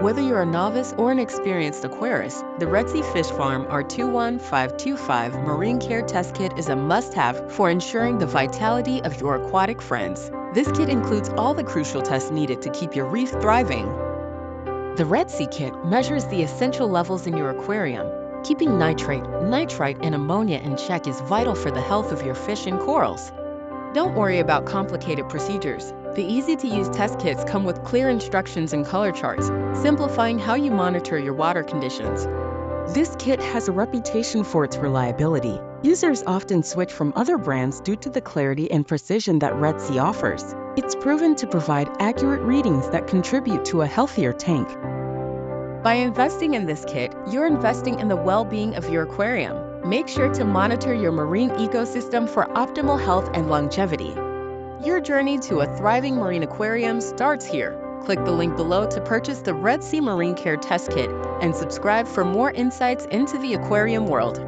Whether you're a novice or an experienced aquarist, the Red Sea Fish Farm R21525 Marine Care Test Kit is a must-have for ensuring the vitality of your aquatic friends. This kit includes all the crucial tests needed to keep your reef thriving. The Red Sea Kit measures the essential levels in your aquarium. Keeping nitrate, nitrite, and ammonia in check is vital for the health of your fish and corals. Don't worry about complicated procedures. The easy-to-use test kits come with clear instructions and color charts, simplifying how you monitor your water conditions. This kit has a reputation for its reliability. Users often switch from other brands due to the clarity and precision that Red Sea offers. It's proven to provide accurate readings that contribute to a healthier tank. By investing in this kit, you're investing in the well-being of your aquarium. Make sure to monitor your marine ecosystem for optimal health and longevity. Your journey to a thriving marine aquarium starts here. Click the link below to purchase the Red Sea Marine Care Test Kit and subscribe for more insights into the aquarium world.